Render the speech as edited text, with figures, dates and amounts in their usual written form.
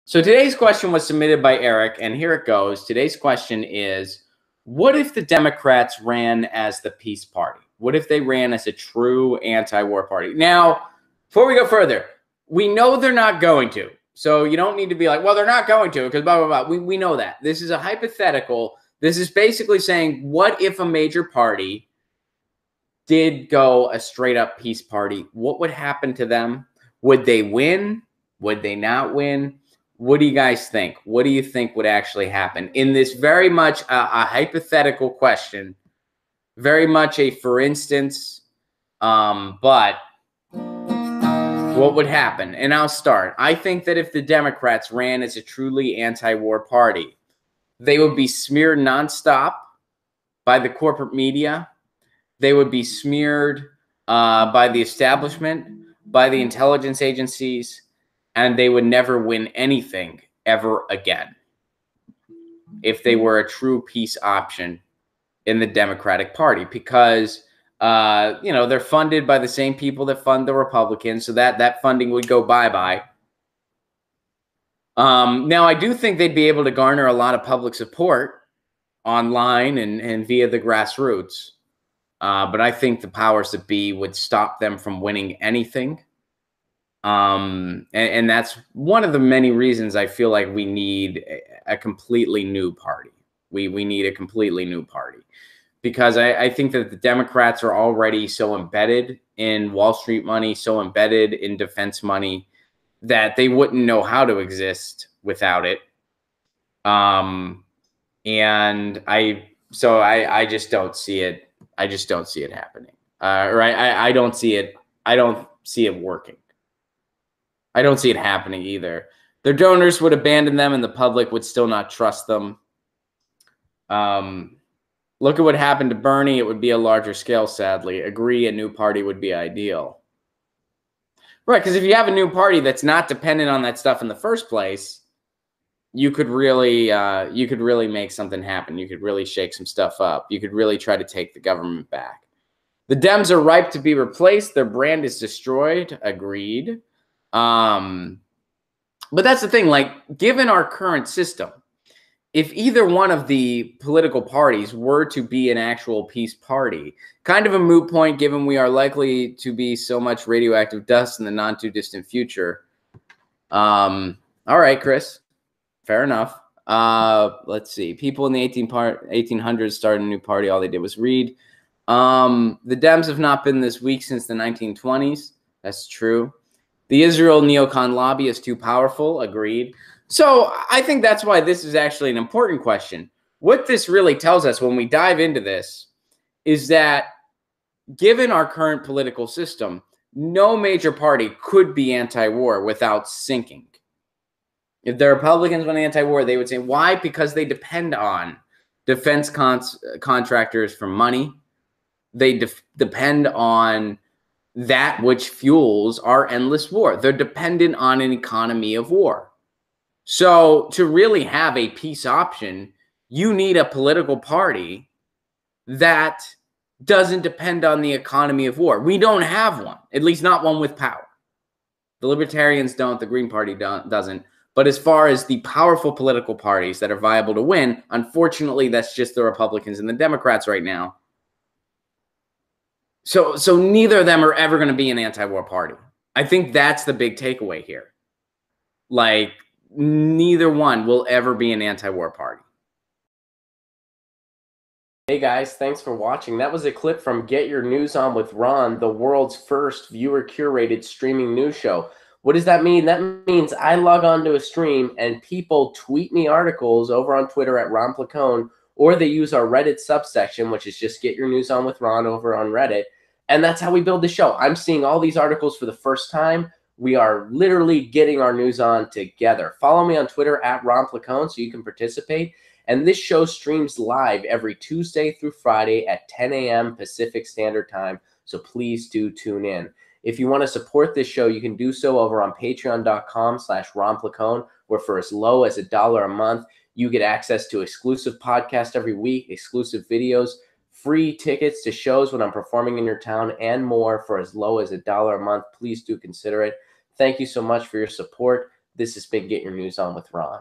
So today's question was submitted by Eric, and here it goes. Today's question is, what if the Democrats ran as the peace party? What if they ran as a true anti-war party? Now, before we go further, we know they're not going to. So you don't need to be like, well, they're not going to because blah, blah, blah. We know that. This is a hypothetical. This is basically saying, what if a major party did go a straight up peace party? What would happen to them? Would they win? Would they not win? What do you guys think? What do you think would actually happen in this very much a hypothetical question? Very much a for instance, but what would happen? And I'll start. I think that if the Democrats ran as a truly anti-war party, they would be smeared nonstop by the corporate media. They would be smeared by the establishment, by the intelligence agencies, and they would never win anything ever again if they were a true peace option in the Democratic Party, because they're funded by the same people that fund the Republicans, so that funding would go bye-bye. Now, I do think they'd be able to garner a lot of public support online and via the grassroots, but I think the powers that be would stop them from winning anything. And that's one of the many reasons I feel like we need a completely new party. We need a completely new party, because I think that the Democrats are already so embedded in Wall Street money, so embedded in defense money, that they wouldn't know how to exist without it. And I just don't see it. I just don't see it happening. I don't see it. I don't see it working. I don't see it happening either. Their donors would abandon them, and the public would still not trust them. Look at what happened to Bernie. It would be a larger scale, sadly. Agree, a new party would be ideal. Right, because if you have a new party that's not dependent on that stuff in the first place, you could really make something happen. You could really shake some stuff up. You could really try to take the government back. The Dems are ripe to be replaced. Their brand is destroyed. Agreed. But that's the thing, like, given our current system, if either one of the political parties were to be an actual peace party, kind of a moot point given we are likely to be so much radioactive dust in the not too distant future. All right, Chris, fair enough. Let's see. People in the 1800s started a new party. All they did was read. The Dems have not been this weak since the 1920s. That's true. The Israel neocon lobby is too powerful. Agreed. So I think that's why this is actually an important question. What this really tells us when we dive into this is that given our current political system, no major party could be anti-war without sinking. If the Republicans went anti-war, they would say, why? Because they depend on defense contractors for money. They depend on that which fuels our endless war. They're dependent on an economy of war. So to really have a peace option, you need a political party that doesn't depend on the economy of war. We don't have one, at least not one with power. The Libertarians don't, the Green Party doesn't. But as far as the powerful political parties that are viable to win, unfortunately, that's just the Republicans and the Democrats right now. So neither of them are ever going to be an anti-war party. I think that's the big takeaway here. Like, neither one will ever be an anti-war party. Hey guys, thanks for watching. That was a clip from Get Your News On with Ron, the world's first viewer-curated streaming news show. What does that mean? That means I log on to a stream and people tweet me articles over on Twitter at Ron Placone, or they use our Reddit subsection, which is just Get Your News On with Ron over on Reddit. And that's how we build the show. I'm seeing all these articles for the first time. We are literally getting our news on together. Follow me on Twitter at Ron Placone so you can participate. And this show streams live every Tuesday through Friday at 10 a.m. Pacific Standard Time. So please do tune in. If you want to support this show, you can do so over on patreon.com/Ron Placone, where for as low as $1 a month, you get access to exclusive podcasts every week, exclusive videos, free tickets to shows when I'm performing in your town, and more for as low as $1 a month. Please do consider it. Thank you so much for your support. This has been Get Your News On with Ron.